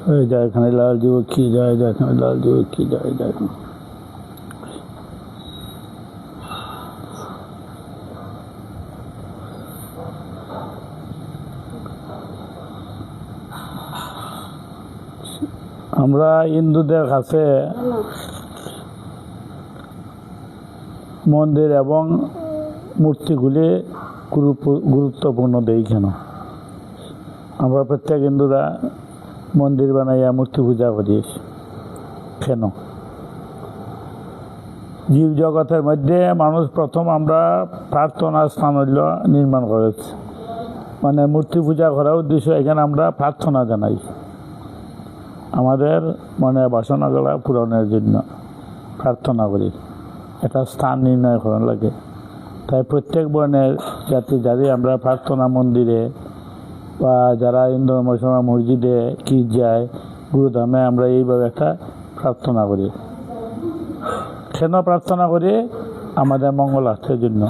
जय खनीलाल जी की जय, जय खनीलाल जी की जय, जय। আমরা হিন্দুদের কাছে মন্দির এবং মূর্তিগুলি গুরুত্বপূর্ণ দেই কেন? আমরা প্রত্যেক হিন্দুরা মন্দির বানাইয়া মূর্তি পূজা করি কেন? জীব জগতের মধ্যে মানুষ প্রথম আমরা প্রার্থনার স্থান হইল নির্মাণ করেছে, মানে মূর্তি পূজা করার উদ্দেশ্য এখানে আমরা প্রার্থনা জানাই, আমাদের মনে বাসনাগুলা পূরণের জন্য প্রার্থনা করি, এটা স্থান নির্ণয় করার লাগে। তাই প্রত্যেক বর্ণের জাতি আমরা প্রার্থনা মন্দিরে বা যারা হিন্দু মুসলমান মসজিদে গির্জায় গুরুধামে আমরা এইভাবে একটা প্রার্থনা করি। কেন প্রার্থনা করি? আমাদের মঙ্গলার্থের জন্য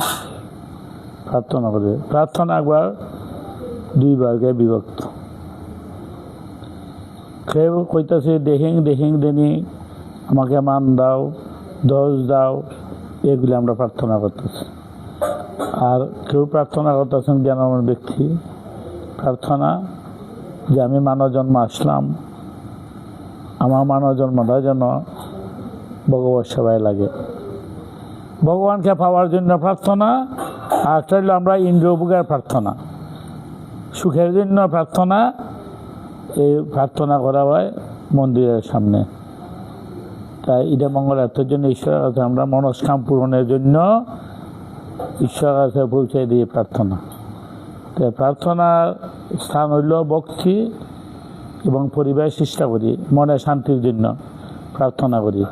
প্রার্থনা করি। প্রার্থনা একবার দুই ভাগে বিভক্ত। কেউ কইতাছে দেহিং দেনি, আমাকে মান দাও, দোষ দাও, এগুলি আমরা প্রার্থনা করতেছি। আর কেউ প্রার্থনা করতেছেন জ্ঞানবান ব্যক্তি, প্রার্থনা যে আমি মানব জন্ম আসলাম, আমার মানব জন্মটা যেন ভগবত সেবায় লাগে, ভগবানকে পাওয়ার জন্য প্রার্থনা। আর একটা হইল আমরা ইন্দ্রিয়ভোগের প্রার্থনা, সুখের জন্য প্রার্থনা। এই প্রার্থনা করা হয় মন্দিরের সামনে। তাই এটা মঙ্গলার্থের জন্য ঈশ্বরের কাছে আমরা মনস্কাম পূরণের জন্য ঈশ্বরের কাছে পৌঁছে দিই প্রার্থনা। তাই প্রার্থনার স্থান হইল ভক্তি এবং পরিবেশ চেষ্টা করি, মনে শান্তির জন্য প্রার্থনা করি।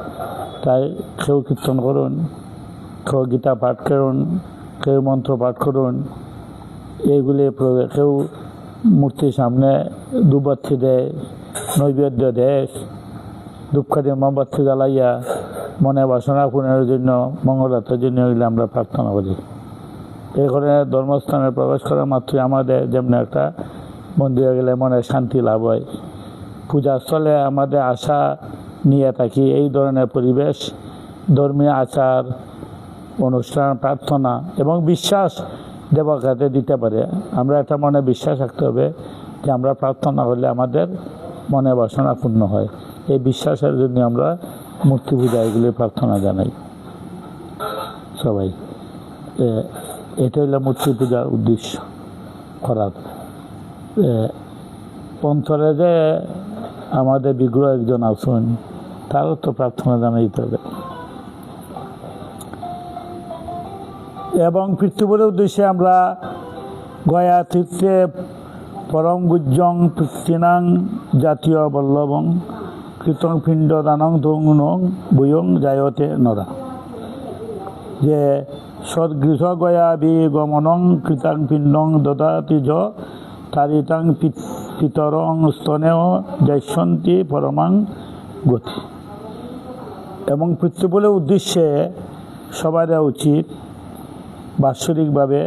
তাই কেউ কীর্তন করুন, কেউ গীতা পাঠ করুন, কেউ মন্ত্র পাঠ করুন, এইগুলি কেউ মূর্তির সামনে ধূপবাতি দেয়, নৈবেদ্য দেয়, ধূপকাঠি মোমবাতি জ্বালাইয়া মনে বাসনা পূরণের জন্য মঙ্গলার্থের জন্য এগুলি আমরা প্রার্থনা করি। এখানে ধর্মস্থানে প্রবেশ করা মাত্রই আমাদের যেমন একটা মন্দিরে গেলে মনে শান্তি লাভ হয়। পূজাস্থলে আমাদের আশা নিয়ে থাকি এই ধরনের পরিবেশ, ধর্মীয় আচার অনুষ্ঠান, প্রার্থনা এবং বিশ্বাস দেবর কাছে দিতে পারে। আমরা একটা মনে বিশ্বাস রাখতে হবে যে আমরা প্রার্থনা করলে আমাদের মনে বাসনা পূর্ণ হয়। এই বিশ্বাসের জন্য আমরা মূর্তি পূজা এগুলি প্রার্থনা জানাই সবাই। এটা হলো মূর্তি পূজার উদ্দেশ্য করার। অন্তরে যে আমাদের বিগ্রহ একজন আছেন, তারও তো প্রার্থনা জানাইতে হবে। এবং পৃথিবীর উদ্দেশ্যে আমরা গয়া তীর্থে পরম গুজ্জং পৃথিনাং জাতীয় বল্লভং কীর্তন পিণ্ড দানং ধুং ভূয়ং জায়তে নরা, যে সদ্গৃহ গয়া বিগমনং কৃতাং পিণ্ডং দদাতি য তারিতাং পিতরং স্তনেও যাইসন্তি পরমাং গতি। এবং পৃথিবীর উদ্দেশ্যে সবার উচিত বাৎসরিকভাবে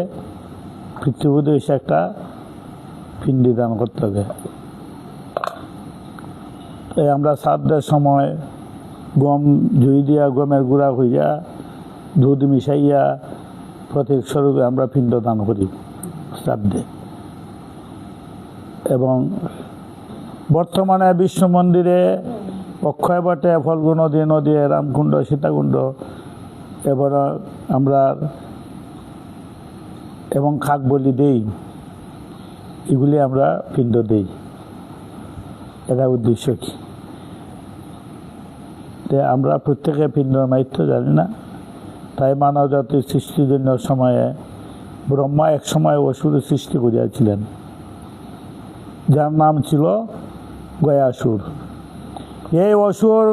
পৃথিবীর উদ্দেশ্যে একটা পিণ্ডি দান করতে হবে। তাই আমরা শ্রাদ্ধের সময় গম জুই দিয়া, গমের গুঁড়া হইয়া, দুধ মিশাইয়া প্রতীক স্বরূপে আমরা পিণ্ড দান করি শ্রাদ্ধে। এবং বর্তমানে বিষ্ণু মন্দিরে অক্ষয় বটে, ফল্গু নদী, রামকুণ্ড, সীতাকুণ্ড, এবার আমরা এবং খাক বলি দেই, এগুলি আমরা পিণ্ড দেই। এটা উদ্দেশ্য কি? আমরা প্রত্যেকে পিণ্ডর মাহাত্ম্য জানি না। তাই মানব জাতির সৃষ্টির জন্য সময়ে ব্রহ্মা এক সময় অসুরের সৃষ্টি করিয়াছিলেন, যার নাম ছিল গয়াসুর। এই অসুর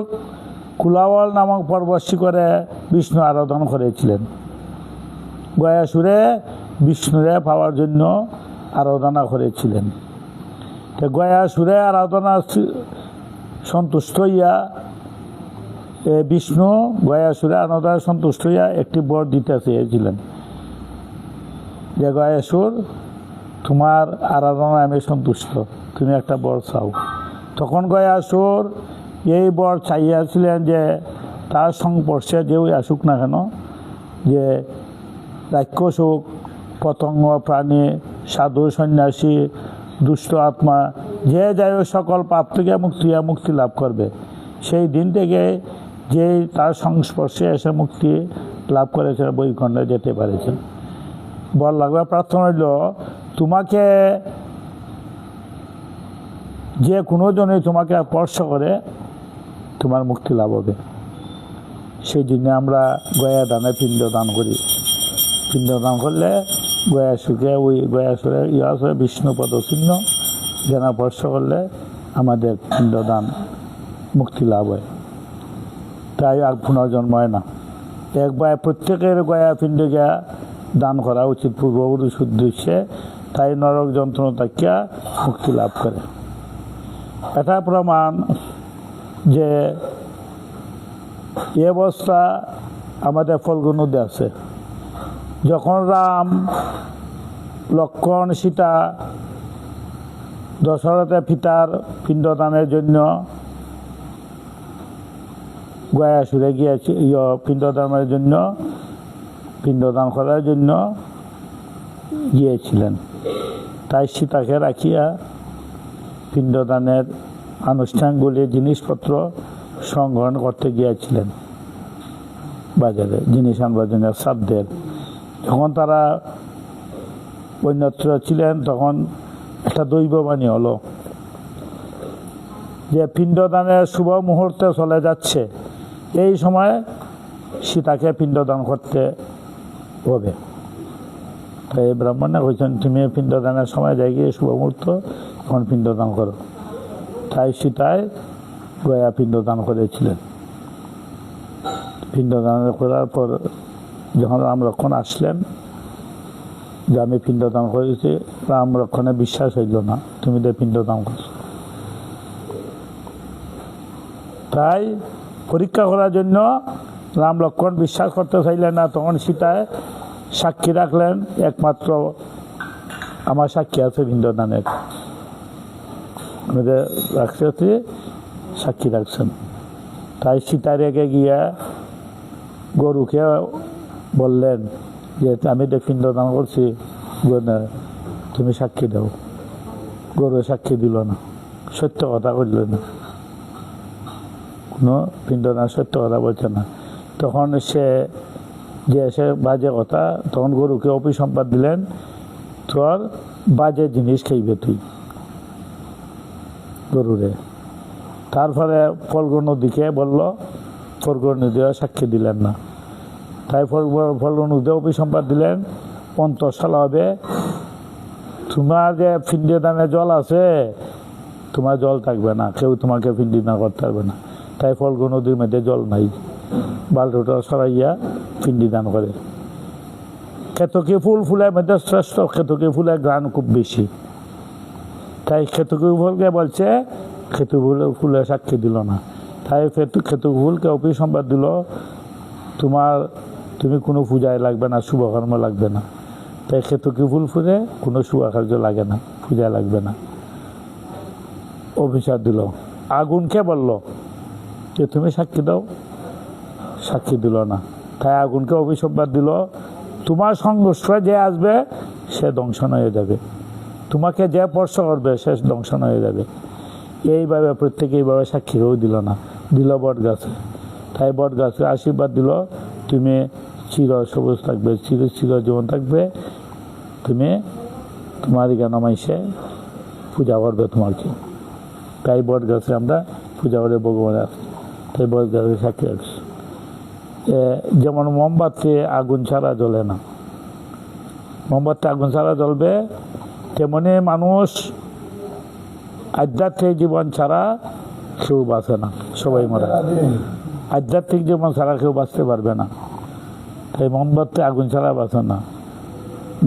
কুলাওয়াল নামক পর্বত শিখরে বিষ্ণু আরাধনা করেছিলেন। গয়াসুরে বিষ্ণুরে পাওয়ার জন্য আরাধনা করেছিলেন। তো গয়াসুরে আরাধনা সন্তুষ্ট হইয়া বিষ্ণু গয়াসুরে আরাধনা সন্তুষ্ট হইয়া একটি বর দিতে চেয়েছিলেন, যে গয়াসুর তোমার আরাধনায় আমি সন্তুষ্ট, তুমি একটা বর চাও। তখন গয়াসুর এই বর চাইয়াছিলেন যে তার সংস্পর্শে যেও আসুক না কেন, যে রাক্ষস হোক, পতঙ্গ, প্রাণী, সাধু, সন্ন্যাসী, দুষ্ট আত্মা, যে যাই সকল পাপ থেকে মুক্তি লাভ করবে। সেই দিন থেকে যে তার সংস্পর্শে এসে মুক্তি লাভ করেছে, বৈকুণ্ঠে যেতে পারেছে। বর লাগবে প্রার্থনা হইল, তোমাকে যে কোনো জনে তোমাকে স্পর্শ করে তোমার মুক্তি লাভ হবে। সেই জন্য আমরা গয়া দানে পিণ্ড দান করি। পিণ্ড দান করলে গয়াসুকে, ওই গয়াসুরের আসলে বিষ্ণুপদ চিহ্ন যেন স্পর্শ করলে আমাদের পিণ্ড দান মুক্তি লাভ হয়। তাই আর পুনর্জন্ম হয় না। একবার প্রত্যেকের গয়া পিণ্ডকে দান করা উচিত পূর্বপুরুষ উদ্দেশ্যে, তাই নরক যন্ত্রণা থাকিয়া মুক্তি লাভ করে। এটা প্রমাণ যে এ অবস্থা আমাদের ফল্গুর নদী আছে। যখন রাম, লক্ষ্মণ, সীতা দশরথের পিতার পিণ্ডদানের জন্য গয়াসুরে গিয়েছে, পিণ্ডদানের জন্য, পিণ্ডদান করার জন্য গিয়েছিলেন। তাই সীতাকে রাখিয়া পিণ্ডদানের আনুষ্ঠানগুলি জিনিসপত্র সংগ্রহণ করতে গিয়েছিলেন বাজারে, জিনিস আনবার জন্য শ্রাদ্ধের। যখন তারা অন্যত্র ছিলেন তখন একটা দৈববাণী হলো যে পিণ্ডদানের শুভ মুহূর্তে চলে যাচ্ছে, এই সময় সীতাকে পিণ্ডদান করতে হবে। তাই ব্রাহ্মণে কইছেন, তুমি পিণ্ডদানের সময় যাই গিয়ে শুভ মুহূর্ত, তখন পিণ্ডদান করো। তাই সীতায় গয়া পিণ্ডদান করেছিলেন। পিণ্ডদান করার পর যখন রাম লক্ষ্মণ আসলেন যে আমি পিণ্ডদান করেছি, রাম লক্ষ্মণের বিশ্বাস হইল না, তুমি তো পিণ্ডদান করছো। তাই পরীক্ষা করার জন্য রাম লক্ষ্মণ বিশ্বাস করতে চাইলেন না। তখন সীতায় সাক্ষী রাখলেন, একমাত্র আমার সাক্ষী আছে পিণ্ডদানের, রাখছে, সাক্ষী রাখছেন। তাই সীতা রেগে গিয়া গরুকে বললেন যে আমি তো পিণ্ডদান করছি, তুমি সাক্ষী দাও। গরু সাক্ষী দিল না, সত্য কথা বলল না, কোনো পিণ্ডদান সত্য কথা বলছে না। তখন সে বাজে কথা, তখন গরুকে অভিসম্পাদ দিলেন, তোর বাজে জিনিস খাইবে তুই গরুরে। তারপরে ফল্গু নদীকে বলল, ফল্গু নদীও সাক্ষী দিলেন না। তাই ফল্গু নদী অভিসম্পাদ দিলেন, অন্তঃসালা হবে, তোমার যে পিণ্ডদানে জল আছে, তোমার জল থাকবে না, কেউ তোমাকে পিণ্ডদান করতে পারবে না। তাই ফল্গু নদীর মধ্যে জল নাই, বাল্টুটা সরাইয়া পিণ্ডদান করে। কেতকী ফুল ফুলের মধ্যে শ্রেষ্ঠ, কেতকী ফুলের ঘ্রাণ খুব বেশি। তাই কেতকী ফুলকে বলছে, কেতকী ফুলে সাক্ষী দিল না। তাই কেতকী ফুলকে অভিসম্বাদ দিল, তুমি কোনো পূজায় লাগবে না, শুভকর্ম লাগবে না। তাই কেতকী ফুল ফুলে কোনো শুভকার্য লাগে না, পূজায় লাগবে না, অভিশাপ দিল। আগুনকে বলল যে তুমি সাক্ষী দাও, সাক্ষী দিল না। তাই আগুনকে অভিসম্বাদ দিল, তোমার সংস্পর্শে যে আসবে সে দংশন হয়ে যাবে, তোমাকে যে স্পর্শ করবে সে দংশন হয়ে যাবে। এইভাবে প্রত্যেকে এইভাবে সাক্ষীকেও দিল না, দিল বট গাছে। তাই বট গাছে আশীর্বাদ দিল, তুমি চির সবুজ থাকবে, চির জীবন থাকবে, তুমি তোমার জ্ঞান মাইসে পূজা করবে তোমাকে। তাই বট গাছে আমরা পূজা করে ভগবান আসি, তাই বট গাছে সাক্ষী রাখছি। যেমন মোমবাতি আগুন ছাড়া জ্বলে না, মোমবাতি আগুন ছাড়া জ্বলবে, তেমনি মানুষ আধ্যাত্মিক জীবন ছাড়া কেউ বাঁচে না, সবাই মরে। আধ্যাত্মিক জীবন ছাড়া কেউ বাঁচতে পারবে না। তাই মোমবাতি আগুন ছাড়া বাঁচে না,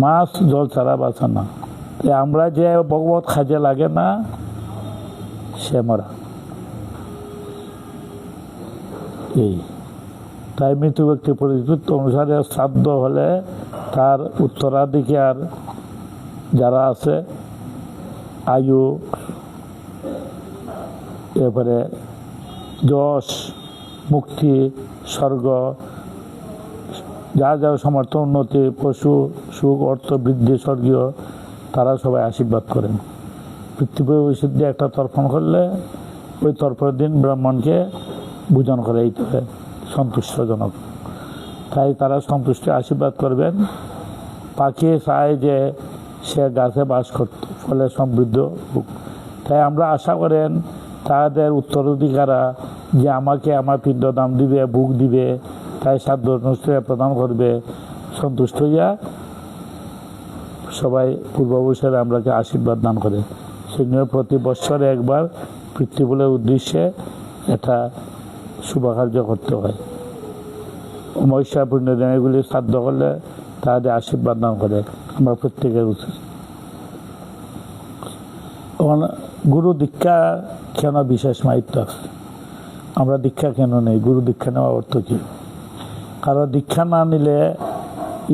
মাছ জল ছাড়া বাঁচে না। তাই আমরা যে ভগবত কাজে লাগে না, সে মরা। এই তাই মৃত্যু ব্যক্তি পরিচিত অনুসারে শ্রাদ্ধ হলে তার উত্তরাধিকার যারা আছে, আয়ু এরপরে যশ, মুক্তি, স্বর্গ, যা যা সমর্থ, উন্নতি, পশু, সুখ, অর্থ, বৃদ্ধি, স্বর্গীয়, তারা সবাই আশীর্বাদ করেন। পিতৃপুরুষের দিয়ে একটা তর্পণ করলে ওই তর্পণের দিন ব্রাহ্মণকে ভোজন করাইতে হবে সন্তুষ্টজনক। তাই তারা সন্তুষ্টি আশীর্বাদ করবেন। পাখি চায় যে সে গাছে বাস করত, ফলে সমৃদ্ধ হোক। তাই আমরা আশা করেন তাদের উত্তরাধিকারা যে আমাকে আমার পিণ্ডদান দিবে, ভোগ দিবে, তাই সাধ্য অনুষ্ঠানে প্রদান করবে। সন্তুষ্ট হইয়া সবাই পূর্বপুরুষের আমরাকে আশীর্বাদ দান করে। সেজন্য প্রতি বৎসরে একবার পিতৃপুরুষের উদ্দেশ্যে এটা শুভকার্য করতে হয়। অমাবস্যা পুণ্যদিন এগুলি শ্রাদ্ধ করলে তাদের আশীর্বাদ দান করে। আমরা প্রত্যেকের উচিত। গুরু দীক্ষা কেন বিশেষ মাহিত্য আছে? আমরা দীক্ষা কেন নেই? গুরু দীক্ষা নেওয়ার অর্থ কী? কারণ দীক্ষা না নিলে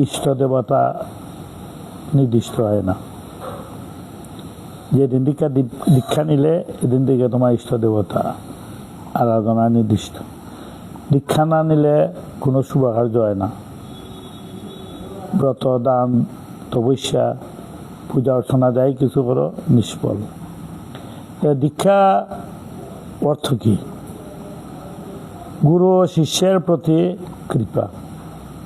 ইষ্ট দেবতা নির্দিষ্ট হয় না। যেদিন দীক্ষা নিলে এদিন থেকে তোমার ইষ্ট দেবতা আরাধনা নির্দিষ্ট। দীক্ষা না নিলে কোনো শুভকার্য হয় না। ব্রত, দান, তপস্যা, পূজা অর্চনা যায় কিছু করো, নিষ্ফল। দীক্ষা অর্থ কি? গুরু ও শিষ্যের প্রতি কৃপা।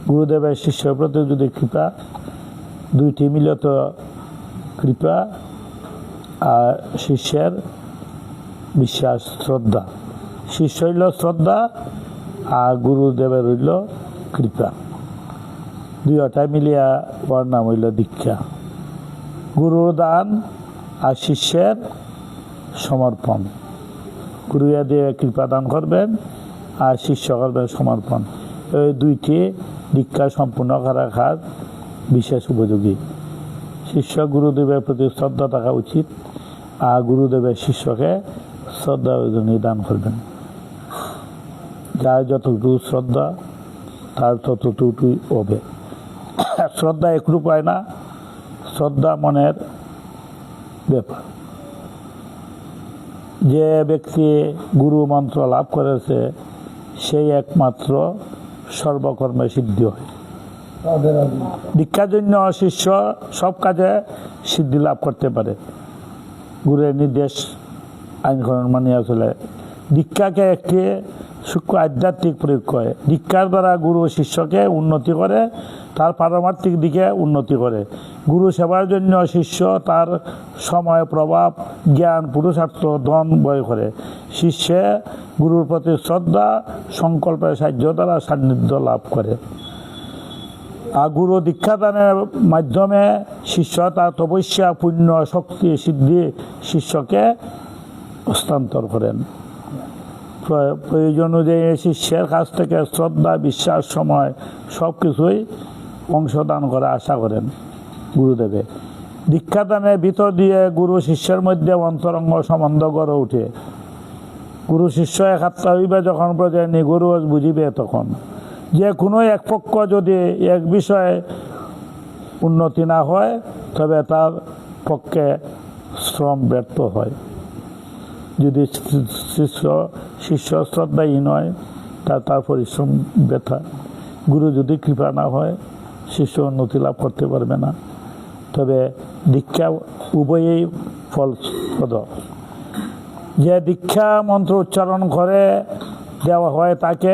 গুরুদেবের শিষ্যের প্রতি যদি কৃপা, দুইটি মিলিত কৃপা আর শিষ্যের বিশ্বাস, শ্রদ্ধা। শিষ্য হইল শ্রদ্ধা আর গুরুদেবের হইল কৃপা। দুইটাই মিলিয়া ওর নাম হইল দীক্ষা। গুরুর দান আর শিষ্যের সমর্পণ। গুরুয়া দিয়ে কৃপা দান করবেন আর শিষ্য করবেন সমর্পণ। এই দুইটি দীক্ষা সম্পূর্ণ করার কাজ বিশেষ উপযোগী। শিষ্য গুরুদেবের প্রতি শ্রদ্ধা থাকা উচিত আর গুরুদেবের শিষ্যকে শ্রদ্ধা দান করবেন। যার যতটুকু শ্রদ্ধা তার ততটুকুই হবে। শ্রদ্ধা একরূপ হয় না, শ্রদ্ধা মনের ব্যাপার। যে ব্যক্তি গুরু মন্ত্র লাভ করেছে সেই একমাত্র সর্বকর্মে সিদ্ধি হয়। দীক্ষার জন্য শিষ্য সব কাজে সিদ্ধি লাভ করতে পারে। গুরুর নির্দেশ আইনকানুন মানিয়া চলে। দীক্ষাকে একটি সূক্ষ্ম আধ্যাত্মিক প্রয়োগ করে। দীক্ষার দ্বারা গুরু শিষ্যকে উন্নতি করে, তার পারমার্থিক দিকে উন্নতি করে। গুরু সেবার জন্য শিষ্য তার সময়, প্রভাব, জ্ঞান, পুরুষার্থ, ধন ব্যয় করে। শিষ্যে গুরুর প্রতি শ্রদ্ধা, সংকল্পের সাহায্য দ্বারা সান্নিধ্য লাভ করে। আর গুরু দীক্ষাদানের মাধ্যমে শিষ্য তার তপস্যা, পুণ্য, শক্তি, সিদ্ধি শিষ্যকে হস্তান্তর করেন। প্রয়োজন অনুযায়ী শিষ্যের কাছ থেকে শ্রদ্ধা, বিশ্বাস, সময় সব কিছুই অংশদান করে আশা করেন গুরুদেবে। দীক্ষাদানের ভিতর দিয়ে গুরু শিষ্যের মধ্যে অন্তরঙ্গ সম্বন্ধ গড়ে ওঠে। গুরু শিষ্য একাত্মা হইবে যখন পর্যন্ত গুরু বুঝিবে তখন। যে কোনো এক পক্ষ যদি এক বিষয়ে উন্নতি না হয় তবে তার পক্ষে শ্রম ব্যর্থ হয়। যদি শিষ্য শ্রদ্ধাহীন হয় তার পরিশ্রম ব্যথা। গুরু যদি কৃপা না হয় শিষ্য উন্নতি লাভ করতে পারবে না। তবে দীক্ষা উভয়েই ফলপ্রদ। যে দীক্ষা মন্ত্র উচ্চারণ করে দেওয়া হয় তাকে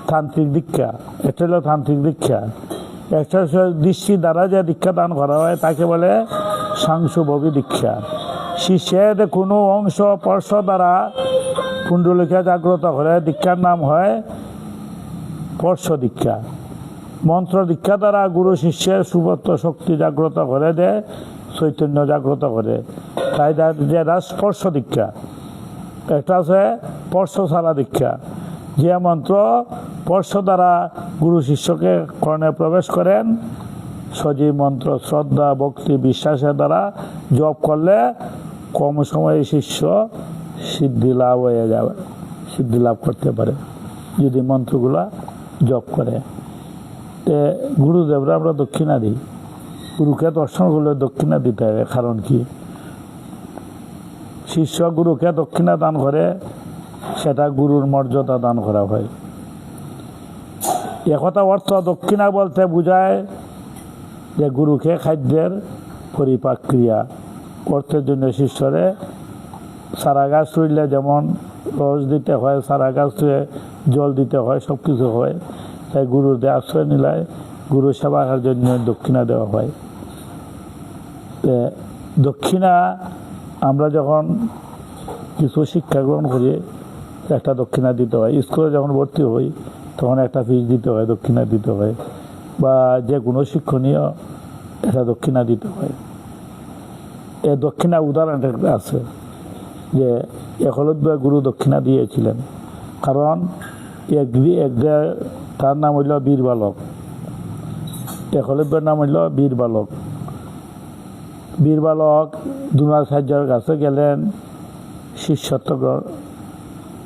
তান্ত্রিক দীক্ষা। এটা হলো তান্ত্রিক দীক্ষা। একটা দৃষ্টি দ্বারা যে দীক্ষা দান করা হয় তাকে বলে সাংসুভবী দীক্ষা। শিষ্যের কোনো অংশ স্পর্শ দ্বারা কুণ্ডলিকা জাগ্রত করে দীক্ষার নাম হয় স্পর্শ দীক্ষা। মন্ত্র দীক্ষা দ্বারা গুরু শিষ্যের সুবত্ত শক্তি জাগ্রত করে দেয়, চৈতন্য জাগ্রত করে, তাই যেটা স্পর্শ দীক্ষা। একটা আছে স্পর্শ ছাড়া দীক্ষা, যে মন্ত্র স্পর্শ দ্বারা গুরু শিষ্যকে কর্ণে প্রবেশ করেন। সজীব মন্ত্র শ্রদ্ধা, ভক্তি, বিশ্বাসের দ্বারা জপ করলে কম সময়ে শিষ্য সিদ্ধি লাভ হয়ে যাবে, সিদ্ধি লাভ করতে পারে যদি মন্ত্রগুলা জপ করে। তে গুরুদেবরা আমরা দক্ষিণা দিই। গুরুকে দর্শন করলে দক্ষিণা দিতে হবে। কারণ কি? শিষ্য গুরুকে দক্ষিণা দান করে, সেটা গুরুর মর্যাদা দান করা হয়। একথা অর্থ দক্ষিণা বলতে বোঝায় যে গুরুকে খাদ্যের পরিপাক ক্রিয়া করতে জন্য শিষ্যরে চারা গাছ রইলে যেমন রস দিতে হয়, চারা গাছ জল দিতে হয়, সব কিছু হয়। তাই গুরুর দিয়ে আশ্রয় নিলায় গুরু সেবার জন্য দক্ষিণা দেওয়া হয়। দক্ষিণা আমরা যখন কিছু শিক্ষা গ্রহণ করি একটা দক্ষিণা দিতে হয়। স্কুলে যখন ভর্তি হই তখন একটা ফিস দিতে হয়, দক্ষিণা দিতে হয়, বা যে কোনো শিক্ষণীয় একটা দক্ষিণা দিতে হয়। এই দক্ষিণা উদাহরণ আছে যে একলব্য গুরু দক্ষিণা দিয়েছিলেন, কারণ তার নাম হইল বীর বালক। একলব্যের নাম হইল বীর বালক। বীর বালক দ্রোণাচার্যের কাছে গেলেন শিষ্যত্ব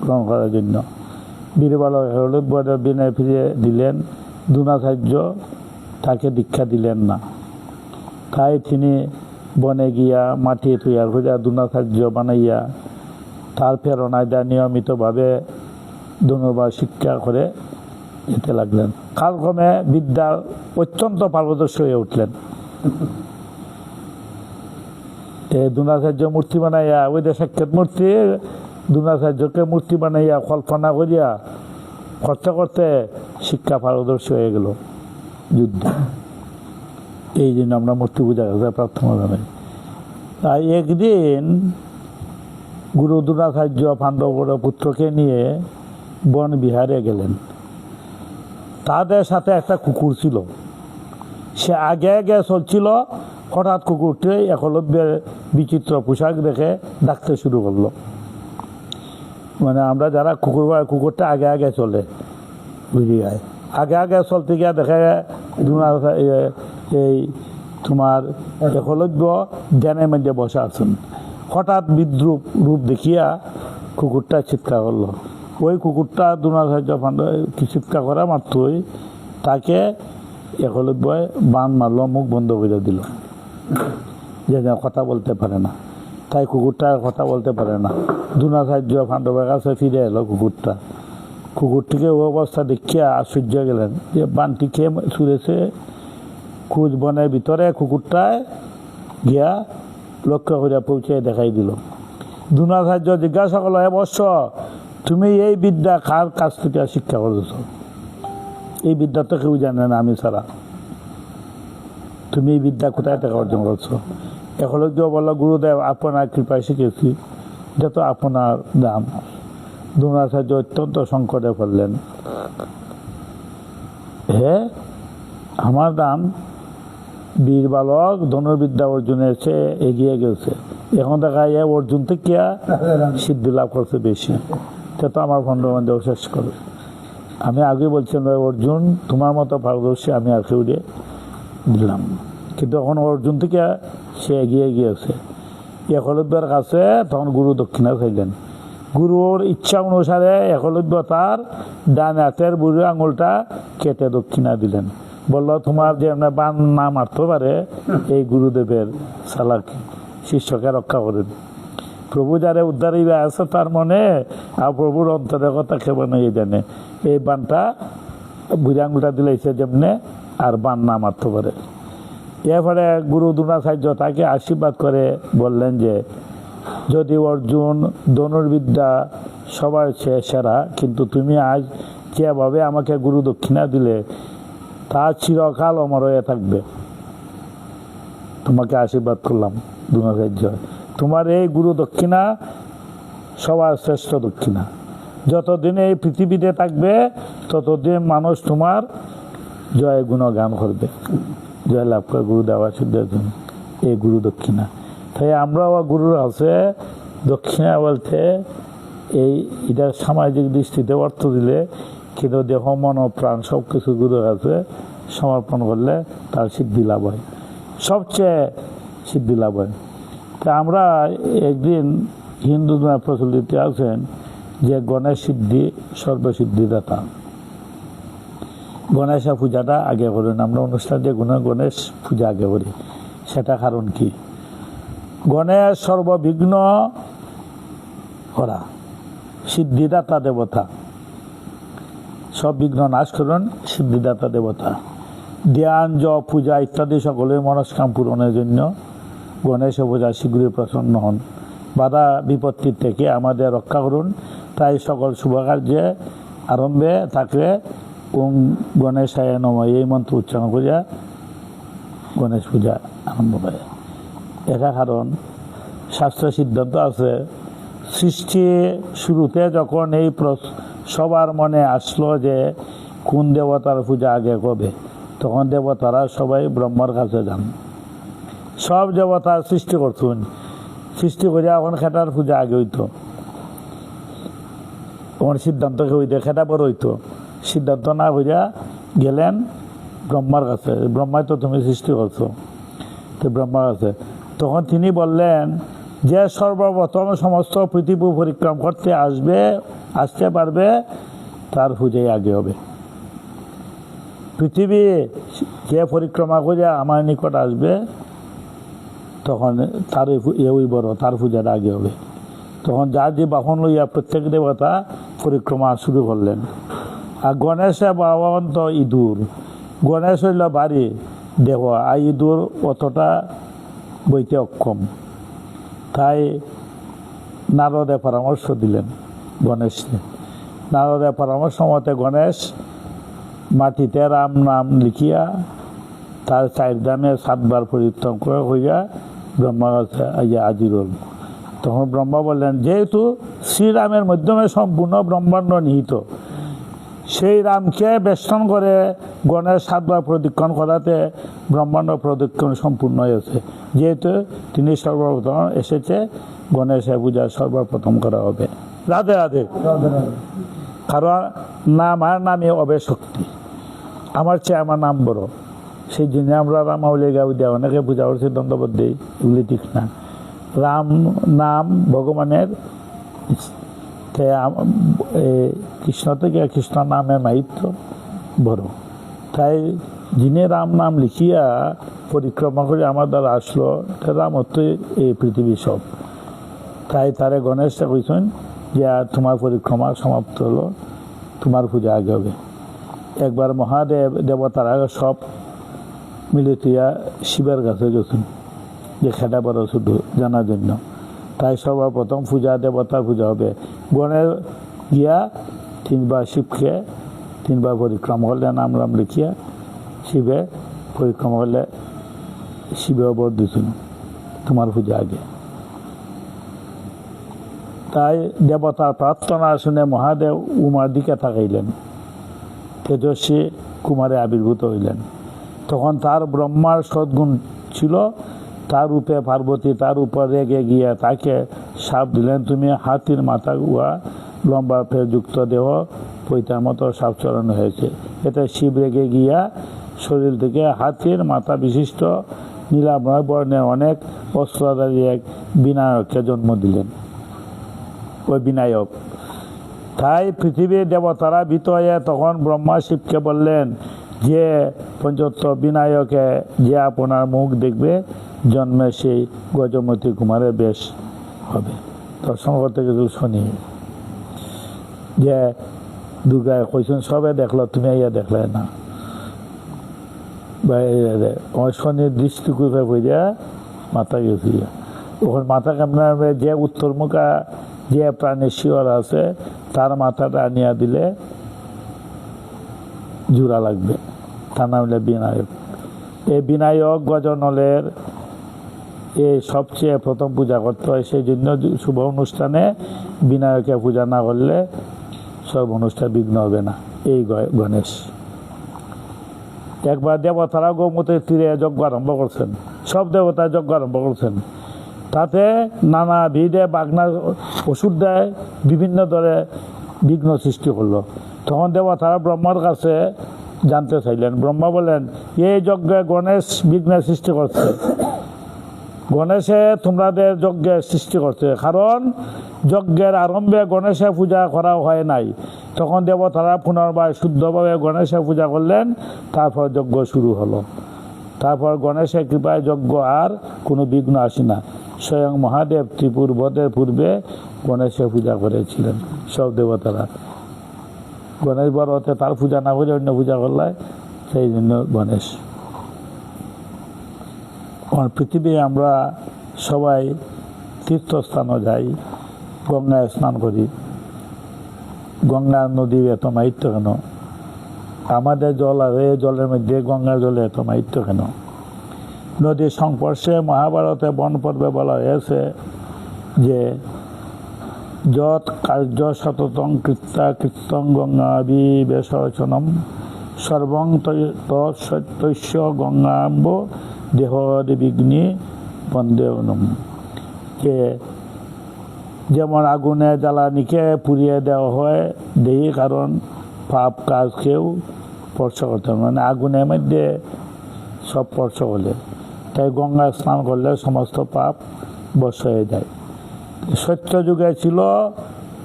গ্রহণ করার জন্য। বীর বালক একলব্যের বিনয় ফিরিয়ে দিলেন, দ্রোণাচার্য তাকে দীক্ষা দিলেন না। তাই তিনি বনে গিয়া মাটি তৈয়ার করিয়া দ্রোণাচার্য বানাইয়া তার প্রেরণায় দেয়া নিয়মিতভাবে ধনুর্বাদ শিক্ষা করে যেতে লাগলেন। কালক্রমে বিদ্যার অত্যন্ত পারদর্শী হয়ে উঠলেন। এই দ্রোণাচার্য মূর্তি বানাইয়া, ওই যে সাক্ষাৎ মূর্তি, দ্রোণাচার্যকে মূর্তি বানাইয়া কল্পনা করিয়া করতে করতে শিক্ষা পারদর্শী হয়ে গেল যুদ্ধে। এই জন্য আমরা মূর্তি পূজা করতে প্রার্থনা জানাই। তাই একদিন গুরু দ্রোণাচার্য পাণ্ডবর পুত্রকে নিয়ে বন বিহারে গেলেন। তাদের সাথে একটা কুকুর ছিল, সে আগে আগে চলছিল। হঠাৎ কুকুরটি একলব্যের বিচিত্র পোশাক দেখে ডাকতে শুরু করলো। মানে আমরা যারা কুকুরটা আগে আগে চলে, বুঝি যায়, আগে আগে চলতে গিয়া দেখে এই তোমার একলব্য ধ্যানের মধ্যে বসে আছেন। হঠাৎ বিদ্রুপ রূপ দেখিয়া কুকুরটা চিৎকার করলো। ওই কুকুরটা দ্রোণাচার্য চিৎকার করা মাত্রই তাকে একলব্য বান মারল, মুখ বন্ধ করে দিল, যে কথা বলতে পারে না। তাই কুকুরটা কথা বলতে পারে না। দ্রোণাচার্য পাণ্ডবের কাছে ফিরে এলো কুকুরটা। কুকুরটিকে ও অবস্থা দেখিয়া আশ্চর্য গেলেন যে বানটি খেয়ে ছুঁড়েছে। খুঁজ বনের ভিতরে কুকুরটায় গিয়া লক্ষ্য করিয়া পৌঁছে দেখাই দিল। দ্রোণাচার্য জিজ্ঞাসা করলো, অবশ্য তুমি এই বিদ্যা কার কাছ থেকে শিক্ষা করেছ? এই বিদ্যা তো কেউ জানে না আমি ছাড়া। তুমি এই বিদ্যা কোথায় থেকে অর্জন করছো? একলব্য বলল, গুরুদেব আপনার কৃপায় শিখেছি, এটা তো আপনার দাম। দ্রোণাচার্য অত্যন্ত সংকটে পড়লেন। আমার দাম? বীর বালক ধনুর্বিদ্যা অর্জুনের চেয়ে এগিয়ে গেছে, এখন দেখা যায় অর্জুন থেকে সিদ্ধি লাভ করছে বেশি। এটা তো আমার ভণ্ডবান্ধব শেষ করে। আমি আগে বলছিলাম অর্জুন তোমার মতো পারদর্শী আমি আর কেউ দিলাম, কিন্তু এখন অর্জুন থেকে সে এগিয়ে গিয়েছে। একলব্যের কাছে তখন গুরু দক্ষিণা চাইলেন। গুরুর ইচ্ছা অনুসারে একলব্য তার ডান হাতের বুড়ো আঙুলটা কেটে দক্ষিণা দিলেন। বলল, তোমার যে আপনার বান না মারতে পারে এই গুরুদেবের চালাকি, শিষ্যকে রক্ষা করেন। প্রভু যারে উদ্ধারিবে আছে তার মনে, আর প্রভুর অন্তরের কথা কেবল নিয়ে জানে। এই বানটা বুড়ো আঙুলটা দিলেছে যেমনে, আর বান না মারতে পারে। এরপরে গুরু দ্রোণাচার্য তাকে আশীর্বাদ করে বললেন যে যদি অর্জুন ধনুর্বিদ্যা সবার চেয়ে সেরা, কিন্তু তুমি আজ যেভাবে আমাকে গুরু দক্ষিণা দিলে তা চিরকাল অমর হয়ে থাকবে। তোমাকে আশীর্বাদ করলাম দ্রোণাচার্য, তোমার এই গুরু দক্ষিণা সবার শ্রেষ্ঠ দক্ষিণা। যতদিন এই পৃথিবীতে থাকবে ততদিন মানুষ তোমার জয় গুণগান করবে, জয় লাভ করে গুরু দেওয়া সিদ্ধের জন্য এই গুরু দক্ষিণা। তাই আমরাও গুরুর আছে দক্ষিণা বলতে এটা সামাজিক দৃষ্টিতে অর্থ দিলে, কিন্তু দেহ মন প্রাণ সব কিছু গুরুর কাছে সমর্পণ করলে তার সিদ্ধি লাভ হয়, সবচেয়ে সিদ্ধি লাভ হয়। তা আমরা একদিন হিন্দু প্রচলিত আছেন যে গণেশ সিদ্ধি সর্বসিদ্ধিদাতা, গণেশ পূজাটা আগে করেন। আমরা অনুষ্ঠান যে গণেশ পূজা আগে করি, সেটা কারণ কি? গণেশ সর্ববিঘ্ন করা, সিদ্ধিদাতা দেবতা, সব বিঘ্ন নাশ করুন সিদ্ধিদাতা দেবতা। ধ্যান জপ পূজা ইত্যাদি সকলের মনস্কাম পূরণের জন্য গণেশ পূজা শীঘ্রই প্রসন্ন হন। বাধা বিপত্তির থেকে আমাদের রক্ষা করুন। তাই সকল শুভকার্যে আরম্ভে থাকলে ওম গণেশায় নমঃ এই মন্ত্র উচ্চারণ করিয়া গণেশ পূজা আরম্ভ করে। এটা কারণ শাস্ত্র সিদ্ধান্ত আছে, সৃষ্টি শুরুতে যখন এই সবার মনে আসলো যে কোন দেবতার পূজা আগে কবে, তখন দেবতারা সবাই ব্রহ্মার কাছে যান। সব দেবতা সৃষ্টি করতেন, সৃষ্টি করিয়া এখন খেটার পূজা আগে হইতো, তখন সিদ্ধান্ত হইতে খেটা বড় হইতো। সিদ্ধান্ত না হইয়া গেলেন ব্রহ্মার কাছে, ব্রহ্মায় তো তুমি সৃষ্টি করছো, তো ব্রহ্মার কাছে তখন তিনি বললেন যে সর্বপ্রথম সমস্ত পৃথিবী পরিক্রম করতে আসতে পারবে তার পূজাই আগে হবে। পৃথিবী যে পরিক্রমা করে আমার নিকট আসবে তখন তার এই বড়, তার পূজাটা আগে হবে। তখন যার যে বাহন লইয়া প্রত্যেক দেবতা পরিক্রমা শুরু করলেন। আর গণেশে বাহন তো ইঁদুর, গণেশ হইল বাড়ি দেহ, আর ইঁদুর অতটা বইতে অক্ষম। তাই নারদে পরামর্শ দিলেন গণেশকে। নারদের পরামর্শ মতে গণেশ মাটিতে রাম নাম লিখিয়া তার 4 ধামে 7 বার পরিক্রম করে হইয়া ব্রহ্মার কাছে হাজির হল। তখন ব্রহ্মা বললেন, যেহেতু শ্রীরামের মাধ্যমে সম্পূর্ণ ব্রহ্মাণ্ড নিহিত, সেই রামকে বেষ্টন করে গণেশ 7 বার প্রদক্ষিণ করাতে ব্রহ্মাণ্ড প্রদক্ষিণ সম্পূর্ণ হয়েছে। যেহেতু তিনি সর্বপ্রথম এসেছে, গণেশের পূজা সর্বপ্রথম করা হবে। রাধে রাধে। কারণ আমার নামে অবে শক্তি, আমার চেয়ে আমার নাম বড়, সেই জন্য আমরা রামাউলি গাও দেওয়া অনেকে পূজা করছি দণ্ডবোধ দিই, এগুলি ঠিক না। রাম নাম ভগবানের, কৃষ্ণ থেকে কৃষ্ণ নামের মাহিত্য বড়। তাই যিনি রাম নাম লিখিয়া পরিক্রমা করে আমার দ্বারা আসলো, রামত্বই এই পৃথিবী সব। তাই তারে গণেশটা কইছেন যে তোমার পরিক্রমা সমাপ্ত হলো, তোমার পূজা আগে হবে। একবার মহাদেব দেবতারা সব মিলিত শিবের কাছে গেছেন যে খেটা বড় শুধু জানার জন্য। তাই সর্বপ্রথম পূজা দেবতার পূজা হবে। গণেশ গিয়া 3 বার শিবকে 3 বার পরিক্রমা করলে নাম রাম লিখিয়া শিবে পরিক্রমা করলে শিবে বর দিয়েছেন তোমার পূজা আগে। তাই দেবতার প্রার্থনা শুনে মহাদেব উমার দিকে তাকাইলেন, তেজস্বী কুমারে আবির্ভূত হইলেন। তখন তার ব্রহ্মার সদ্গুণ ছিল, তার রূপে পার্বতী তার উপর রেগে গিয়ে তাকে সাপ দিলেন, তুমি হাতির মাথা উহা লম্বা যুক্ত দেহ পৈতার মতো সাপ চড়ানো হয়েছে। এতে শিব রেগে গিয়া শরীর থেকে হাতির মাথা বিশিষ্ট নীলাভয় বর্ণের অনেক অস্ত্রধারী এক বিনায়ককে জন্ম দিলেন, ওই বিনায়ক। তাই পৃথিবীর দেবতারা ভীত হয়ে তখন ব্রহ্মা শিবকে বললেন যে পঞ্চত্ব বিনায়কে যে আপনার মুখ দেখবে জন্মে সেই গজমতী কুমারের বেশ হবে। দর্শন করতে গেছিল শনি, যে দুর্গা কইছেন সবে দেখলো, তুমি ইয়া দেখলে না। শনির দৃষ্টি কুপে বইয়া মাথা গেছি, ওখানে মাথা আপনার যে উত্তরমুখা যে প্রাণী শিওর আছে তার মাথাটা আনিয়া দিলে জোড়া লাগবে, তার নাম হলে বিনায়ক। এই বিনায়ক গজনলের এই সবচেয়ে প্রথম পূজা করতে হয়। সেই জন্য শুভ অনুষ্ঠানে বিনায়কের পূজা না করলে সব অনুষ্ঠান বিঘ্ন হবে না। এই গণেশ। একবার দেবতারা গৌমতীর তীরে যজ্ঞ আরম্ভ করছেন, সব দেবতা যজ্ঞ আরম্ভ করছেন। তাতে নানা ভিদে বাগনার ওষুধ দেয়, বিভিন্ন দরে বিঘ্ন সৃষ্টি করলো। তখন দেবতারা ব্রহ্মার কাছে জানতে চাইলেন। ব্রহ্মা বলেন, এই যজ্ঞে গণেশ বিঘ্নের সৃষ্টি করছে, গণেশে তোমাদের যজ্ঞের সৃষ্টি করছে, কারণ যজ্ঞের আরম্ভে গণেশের পূজা করা হয় নাই। তখন দেবতারা পুনর্বার শুদ্ধভাবে গণেশের পূজা করলেন, তারপর যজ্ঞ শুরু হলো। তারপর গণেশের কৃপায় যজ্ঞ আর কোনো বিঘ্ন আসে না। স্বয়ং মহাদেব ত্রিপুর বধের পূর্বে গণেশের পূজা করেছিলেন সব দেবতারা। গণেশ বড় হতে তার পূজা না করে অন্য পূজা করলে, সেই জন্য গণেশ। আমার পৃথিবী আমরা সবাই তীর্থস্থানও যাই, গঙ্গায় স্নান করি। গঙ্গা নদীর এত মাহিত্য কেন? আমাদের জল আর এই জলের মধ্যে গঙ্গার জলে এত মাহিত্য কেন? নদীর সংস্পর্শে মহাভারতে বন পর্বে বলা হয়েছে যে যৎ কার্য সততং কৃত্তা কৃত্যং গঙ্গাবিবেশনম সর্বং তৈশ্য গঙ্গাম্ব দেহবিঘ্নি বন্দেনম। যে যেমন আগুনে জ্বালানিকে পুড়িয়ে দেওয়া হয় দেহি, কারণ পাপ কাজ কেউ স্পর্শ করতে হবে, মানে আগুনের মধ্যে সব স্পর্শ করলে, তাই গঙ্গা স্নান করলে সমস্ত পাপ বশ হয়ে যায়। সত্য যুগে ছিল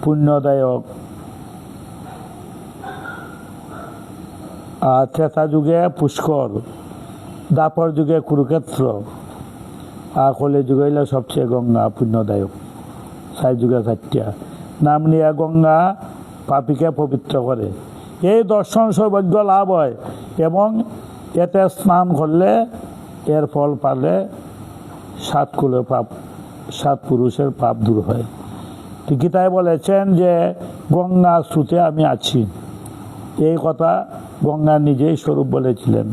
পুণ্যদায়ক, আর ত্রেতা যুগে পুষ্কর, দাপর যুগে কুরুক্ষেত্র, আর কলি যুগে হইলে সবচেয়ে গঙ্গা পুণ্যদায়ক। 4 যুগে 4টা নাম নিয়ে গঙ্গা পাপীকে পবিত্র করে। এই দর্শন সৌভাগ্য লাভ হয় এবং এতে স্নান করলে এর ফল পালে 7 কুলের পাপ, 7 পুরুষের পাপ দূর হয়। গীতায় বলেছেন যে গঙ্গা স্রোতে আমি আছি, এই কথা গঙ্গা নিজেই স্বরূপ বলেছিলেন।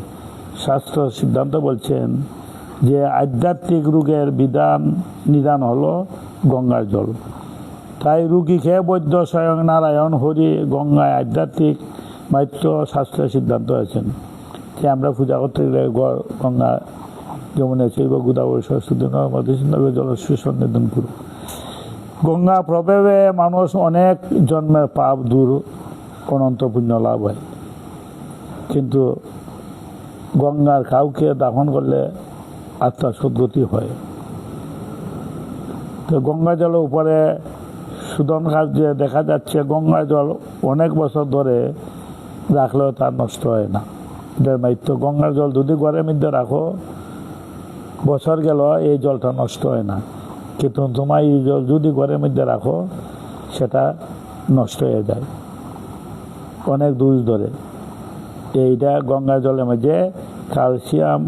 শাস্ত্র সিদ্ধান্ত বলছেন যে আধ্যাত্মিক রোগের নিদান হলো গঙ্গার জল। তাই রুগীকে বৈদ্য স্বয়ং নারায়ণ হরি গঙ্গায় আধ্যাত্মিক মাত্র শাস্ত্রের সিদ্ধান্ত আছেন যে আমরা পূজা করতে গেলে গঙ্গা যমুনা চৈব গোদাবরী সরস্বতী নর্মদে সিন্ধু জলস্বী সন্নিধান করুক। গঙ্গা প্রভাবে মানুষ অনেক জন্মের পাপ দূর, অনন্ত পুণ্য লাভ হয়। কিন্তু গঙ্গার কাউকে দাফন করলে আত্মা সদ্গতি হয়। তো গঙ্গা জলের উপরে শোধন কার্যে দেখা যাচ্ছে গঙ্গা জল অনেক বছর ধরে রাখলেও তার নষ্ট হয় না। এটার মাইত্য, গঙ্গার জল যদি ঘরের মধ্যে রাখো বছর গেল এই জলটা নষ্ট হয় না, কিন্তু তোমার এই জল যদি ঘরের মধ্যে রাখো সেটা নষ্ট হয়ে যায় অনেক দূর ধরে। এইটা গঙ্গার জলের মধ্যে ক্যালসিয়াম,